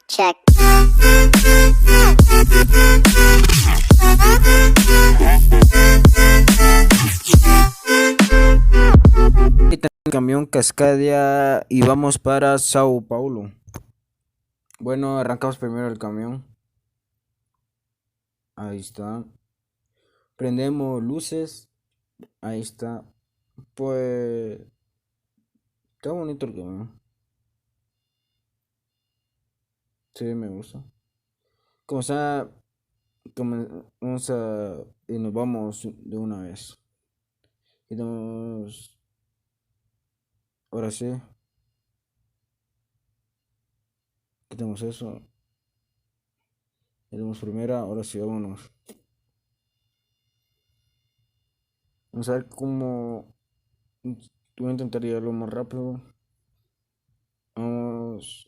Check. El camión Cascadia y vamos para Sao Paulo. Bueno, arrancamos primero el camión. Ahí está. Prendemos luces. Ahí está. Pues está bonito el camión. Sí, me gusta. Como está, vamos a y nos vamos de una vez. Y damos, ahora sí, quitamos eso. Y damos primera, ahora sí, vámonos. Vamos a ver cómo. Voy a intentar llegarlo más rápido. Vamos.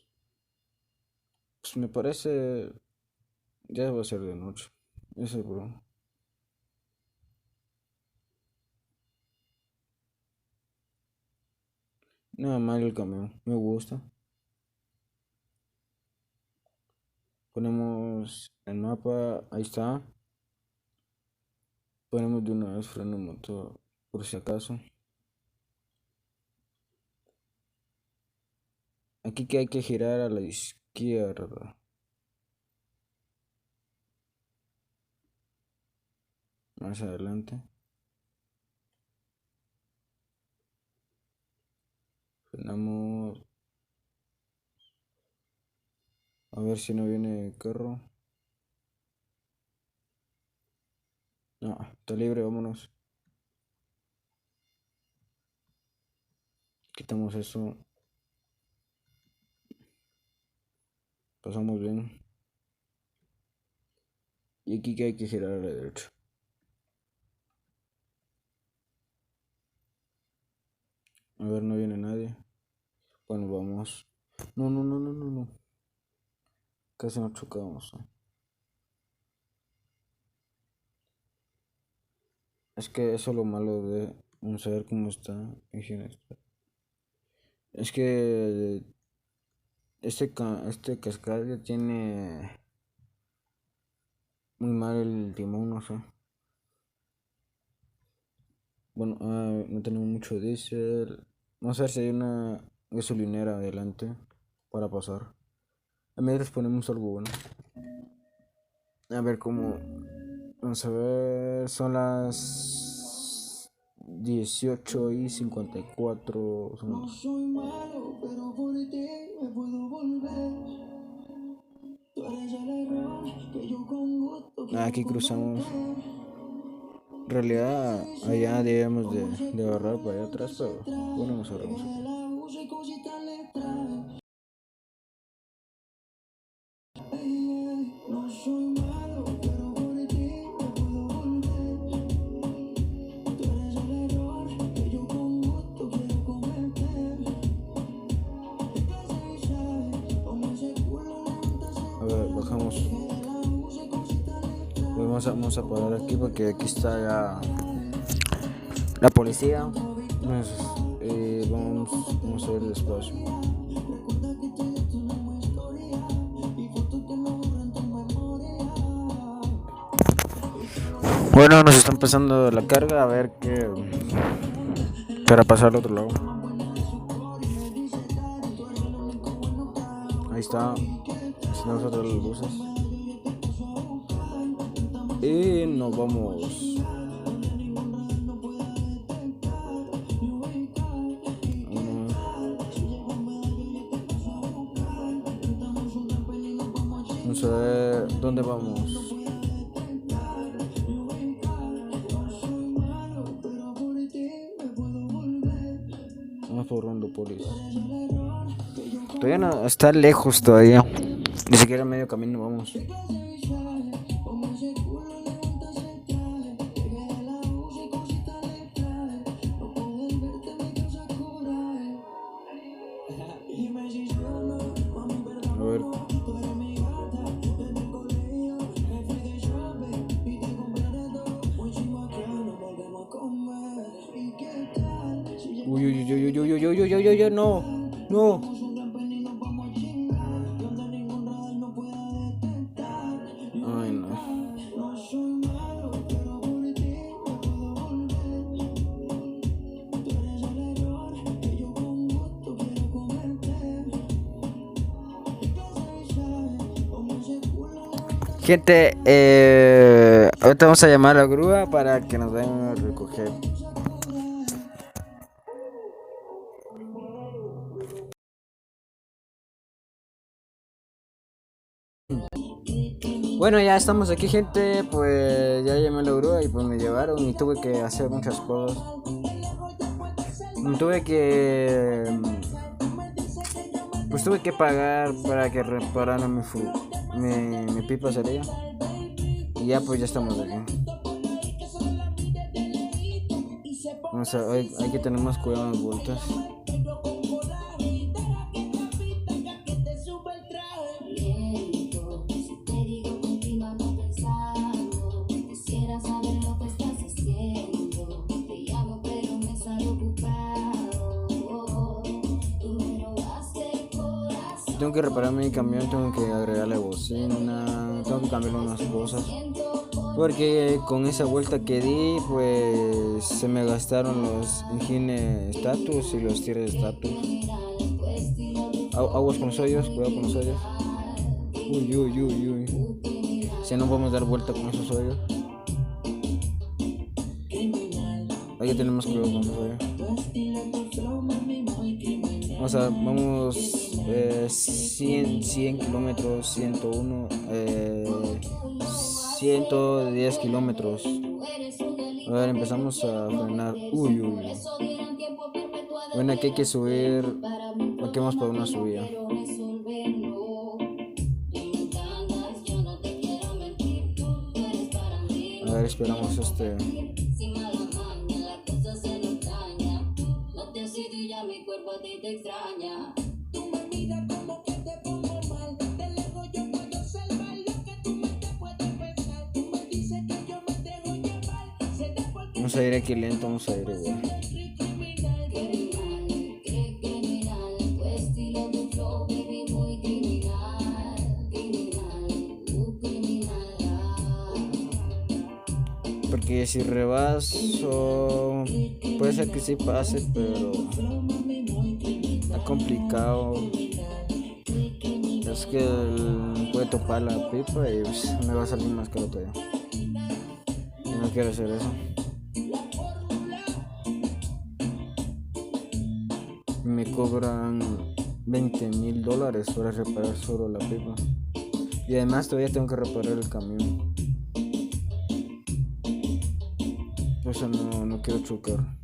Pues me parece. Ya va a ser de noche. Ese, bro. Nada mal el camión. Me gusta. Ponemos el mapa. Ahí está. Ponemos de una vez freno motor. Por si acaso. Aquí que hay que girar a la izquierda. Más adelante. Frenamos. A ver si no viene el carro. No, está libre, vámonos. Quitamos eso. Pasamos bien. Y aquí que hay que girar a la derecha. A ver, no viene nadie. Bueno, vamos. No, no, no, no, no, no. Casi nos chocamos. Es que eso es lo malo de. Vamos a ver cómo está. Es que este Cascadia tiene muy mal el timón, no sé. Bueno, no tenemos mucho diésel. Vamos a ver si hay una gasolinera adelante para pasar. A mientras ponemos algo bueno. A ver cómo. Vamos a ver. Son las 18:54. No soy malo, pero por ti me puedo volver. Tú eres el error que yo con gusto. Aquí cruzamos. En realidad, allá debíamos de agarrar para allá atrás, pero bueno, nos agarramos aquí. No soy malo, pero por ti me puedo volver. Tú eres el error que yo con gusto quiero cometer. A ver, bajamos. Pues vamos a parar aquí porque aquí está ya la policía. Entonces, vamos a ir despacio. Bueno, nos están pasando la carga, a ver qué. Para pasar al otro lado. Ahí está. Estamos atrás de las luces. Y nos vamos. Vamos a ver dónde vamos. Vamos por Rondópolis. Todavía no, está lejos todavía. Ni siquiera medio camino vamos. A ver. Uy, uy, uy, uy, uy, uy, uy, uy, uy, uy, no, no. Gente, ahorita vamos a llamar a la grúa para que nos vayan a recoger. Bueno, ya estamos aquí, gente. Pues ya llamé a la grúa y pues me llevaron y tuve que hacer muchas cosas. Tuve que pagar para que repararan mi pipa sería. Y ya pues ya estamos aquí. O sea, hay que tener más cuidado en las vueltas. Tengo que reparar mi camión, tengo que agregarle bocina, tengo que cambiarle unas cosas. Porque con esa vuelta que di, pues se me gastaron los engines status y los tires status. Aguas con los hoyos, cuidado con los hoyos. Uy. Si no podemos dar vuelta con esos hoyos. Hay que tener más cuidado con los hoyos. O sea, vamos 100 kilómetros, 101, 110 kilómetros. A ver, empezamos a frenar. Uy. Bueno, aquí hay que subir. Aquí vamos por una subida. A ver, esperamos Vamos a ir aquí lento, vamos a ir igual. Porque si rebaso, puede ser que sí pase, pero está complicado. Es que puede topar la pipa y pues, me va a salir más caro todavía. Y no quiero hacer eso. Me cobran $20,000 para reparar solo la pipa. Y además todavía tengo que reparar el camión. Por eso no quiero chocar.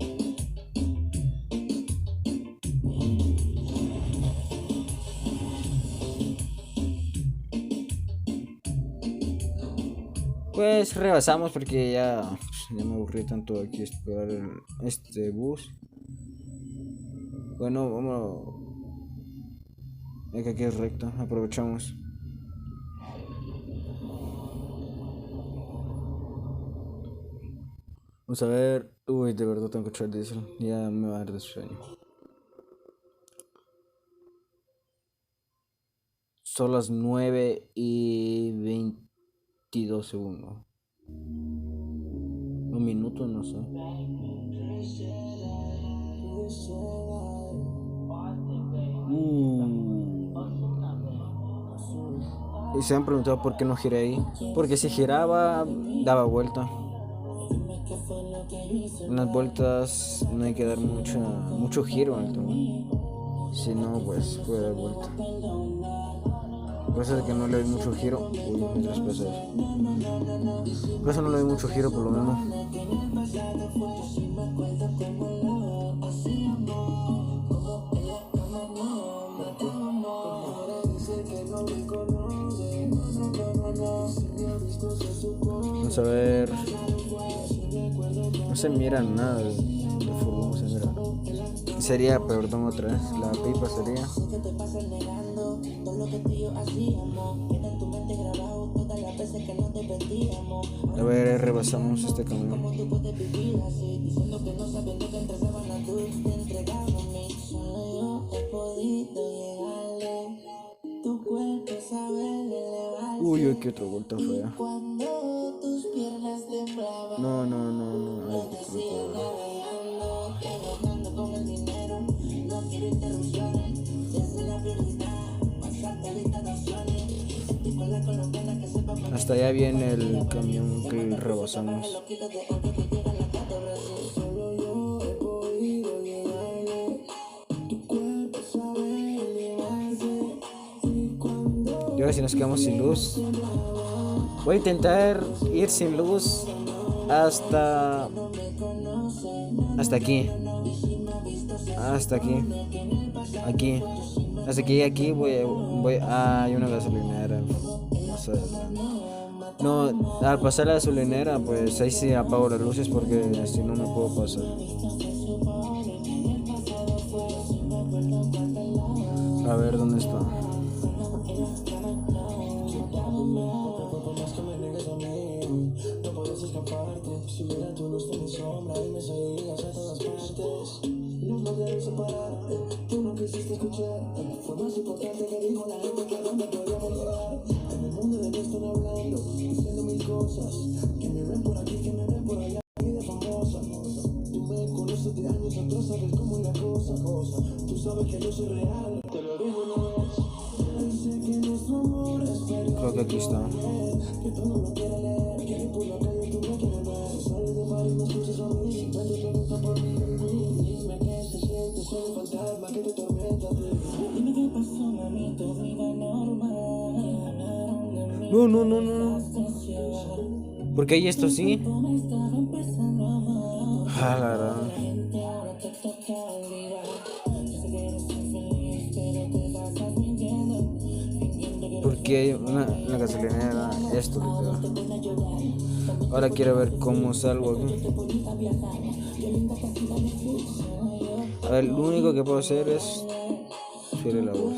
Pues rebasamos porque ya me aburrí tanto aquí esperar este bus. Bueno, vamos. Aquí es recta, aprovechamos. Vamos a ver. Uy, de verdad tengo que echar diésel. Ya me va a dar de sueño. Son las 9:22 segundos. Un minuto, no sé. Y se han preguntado por qué no giré ahí. Porque si giraba, daba vuelta. En las vueltas no hay que dar mucho giro al timón. Si no, pues puede dar vuelta. Por eso es que no le doy mucho giro. Uy, me traspasa eso. Por eso no le doy mucho giro, por lo menos. Vamos a ver. No se mira nada de furgón, se mira. Sería, perdón, otra vez. La pipa sería. A ver, rebasamos este camión. Uy, qué otra vuelta fea. No. Hasta allá viene el camión que rebasamos. Y ahora si nos quedamos sin luz, voy a intentar ir sin luz hasta aquí. Hasta aquí. Aquí. Hasta que llegue aquí hay una gasolinera. No, al pasar la gasolinera, pues ahí sí apago las luces porque si no me puedo pasar. A ver, ¿dónde está? Creo que aquí está. No. ¿Por qué hay esto sí? Porque hay una gasolinera, esto literal. Ahora quiero ver cómo salgo aquí. A ver, lo único que puedo hacer es subir la voz.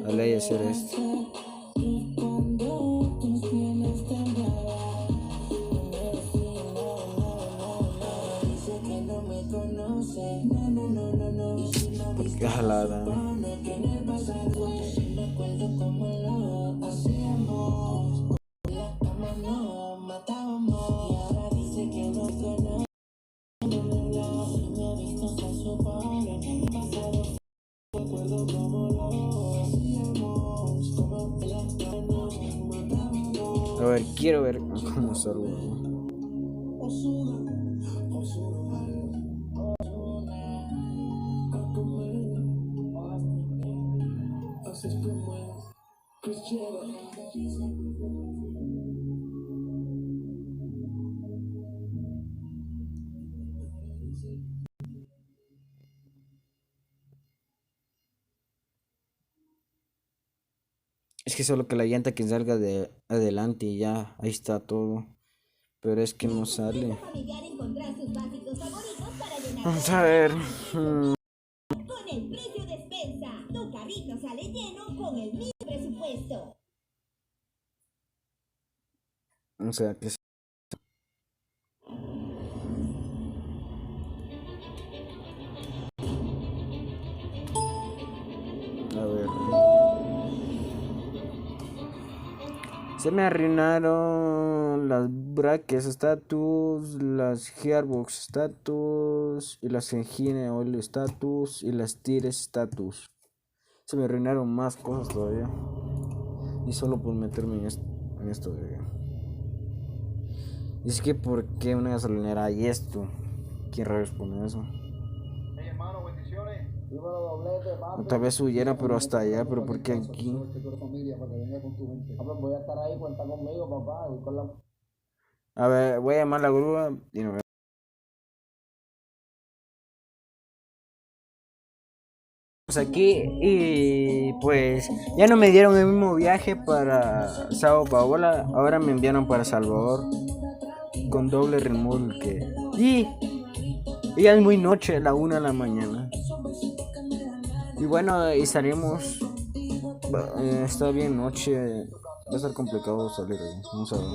A ley hacer esto. Qué jalada. A ver, quiero ver cómo salgo. Es que solo que la llanta que salga de adelante y ya, ahí está todo. Pero es que no sale. Vamos a ver. Con el precio despensa, tu carrito sale lleno con el mismo presupuesto. O sea, que a ver. Se me arruinaron las brackets status, las gearbox status y las engine oil status y las tires status. Se me arruinaron más cosas todavía. Y solo por meterme en esto de... Y es que ¿por qué una gasolinera hay esto? ¿Quién rayos pone eso? Hey, hermano, bendiciones. Tal vez huyera, pero hasta allá, pero ¿por qué aquí? Voy a estar ahí, cuenta conmigo, papá. A ver, voy a llamar a la grúa y nos vemos. Aquí y pues ya no me dieron el mismo viaje para Sao Paola, ahora me enviaron para Salvador con doble remolque y ya es muy noche, la 1 de la mañana. Y bueno, y salimos, está bien noche, va a estar complicado salir ahí, vamos a ver.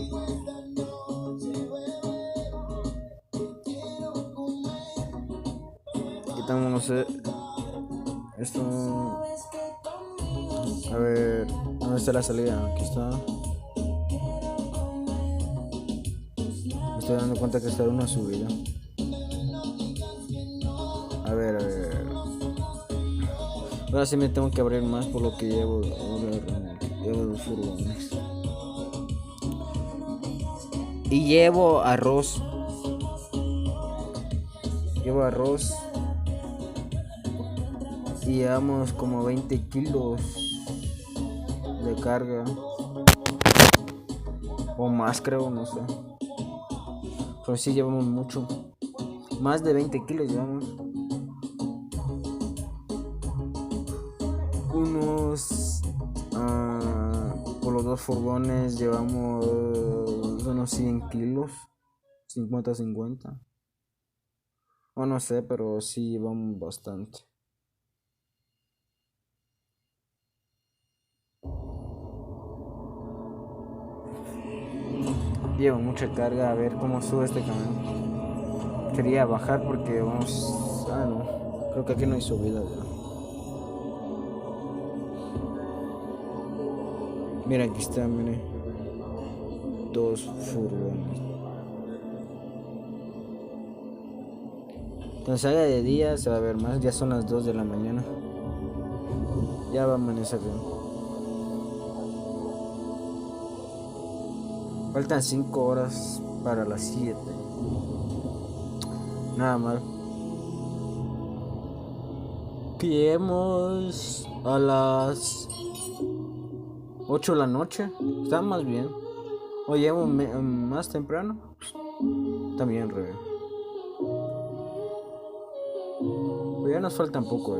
Quitamos, no sé, esto, a ver, ¿dónde está la salida? Aquí está. Me estoy dando cuenta que está en una subida. A ver. Ahora sí me tengo que abrir más por lo que llevo dos furgones. Y llevo arroz. Y llevamos como 20 kilos de carga. O más, creo, no sé. Pero sí llevamos mucho. Más de 20 kilos llevamos. Por los dos furgones llevamos unos 100 kilos. 50. O no sé, pero sí llevamos bastante. Llevo mucha carga, a ver cómo sube este camión. Quería bajar porque vamos... no, creo que aquí no hay subida ya. Mira, aquí está, mire. 2 furgones. Cuando salga de día se va a ver más, ya son las 2 de la mañana. Ya va a amanecer bien. Faltan 5 horas para las 7. Nada mal. Que lleguemos a las 8 de la noche. Está más bien. O lleguemos más temprano. También re bien. Pero ya nos falta un poco,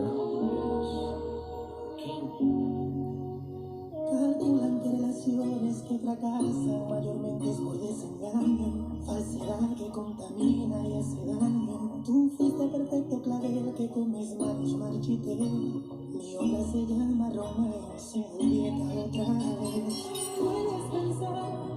Calculan que relaciones que fracasan mayormente es por desengaño, falsedad que contamina y hace daño. Tú fuiste perfecto clavel que con mis manos marchité. Mi obra se llama Romeo, se Julieta otra vez. Puedes pensar,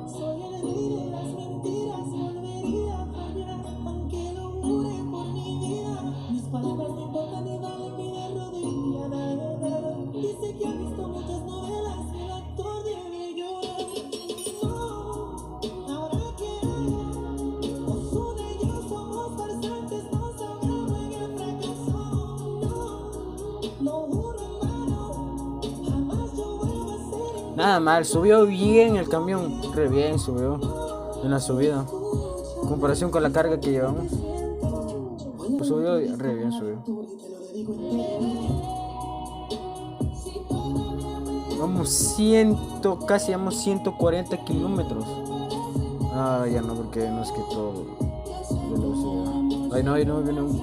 soy el rey de las mentiras, volvería a fallar, aunque lo jure por mi vida. Mis palabras no importan y valen mi de rodilla. Dice que ha visto muchas novelas. Nada mal, subió bien el camión, re bien subió en la subida. En comparación con la carga que llevamos, pues subió re bien subió. Vamos casi vamos 140 kilómetros. Ya no, porque nos quitó velocidad. Ay no, viene un...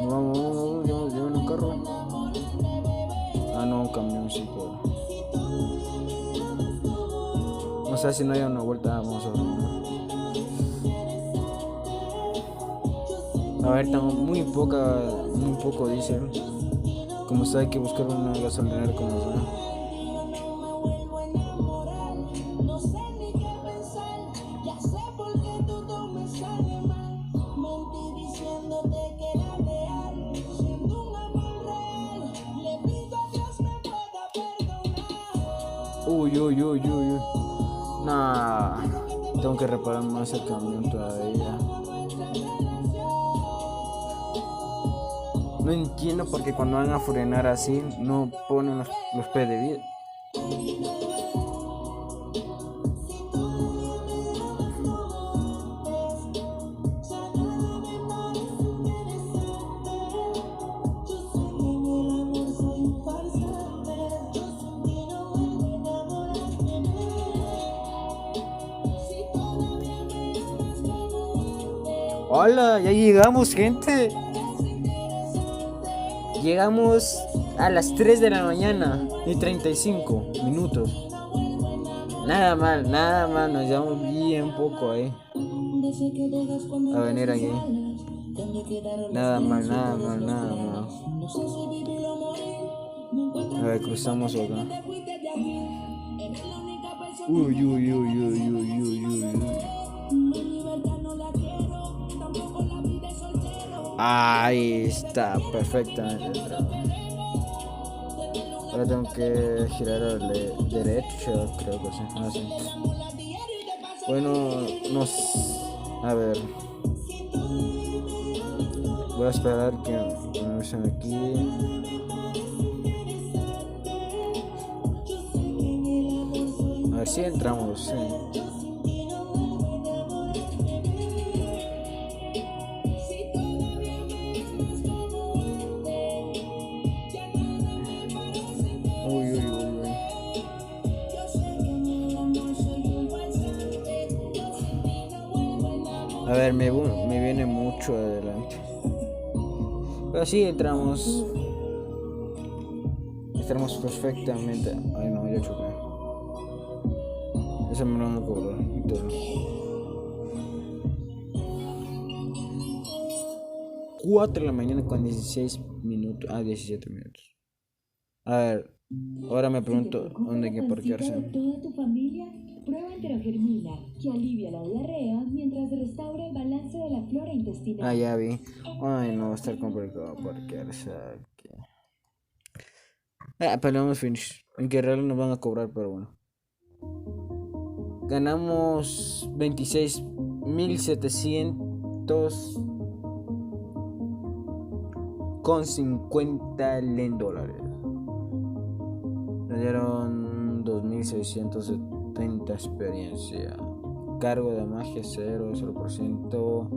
Vamos, viene un carro. No, un camioncito. No sé si no hay una vuelta, vamos a ver. A ver, estamos muy poco diésel. Como está, hay que buscar una gasolinera como sea. Uy. Nah, tengo que reparar más el camión todavía. No entiendo por qué cuando van a frenar así no ponen los P de vida. Hola, ya llegamos, gente. Llegamos a las 3 de la mañana y 35 minutos. Nada mal, nos llevamos bien poco ahí. A venir aquí. Nada mal. A ver, cruzamos acá. Uy. Ahí está, perfectamente. Ahora tengo que girar a la derecha, creo que sí. Así. Bueno, a ver. Voy a esperar que me avisen aquí. A ver si entramos, sí. A ver, me viene mucho adelante. Pero sí, entramos perfectamente. Ay, no, ya choqué. Eso me lo van a cobrar. 4 de la mañana con 16 minutos. 17 minutos. A ver, ahora me pregunto dónde hay que parquearse. Toda tu familia, prueba enterogermina, que alivia la diarrea mientras restaura el balance de la flora intestinal. Ah, ya vi. Ay, no va a estar complicado parquearse aquí. Pero vamos finish. En que real nos van a cobrar, pero bueno. Ganamos 26.700 con 50 $. Nos dieron 2.670 experiencia. Cargo de magia 0%.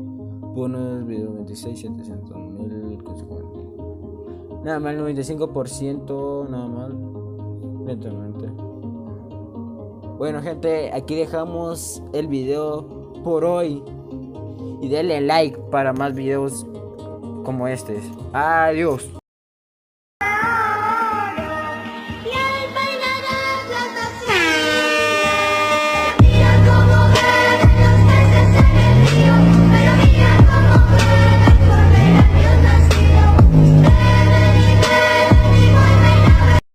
Bonos video 26.700.000 con 50. Nada mal, 95%, nada mal. Lentamente. Bueno, gente, aquí dejamos el video por hoy. Y denle like para más videos como este. Adiós.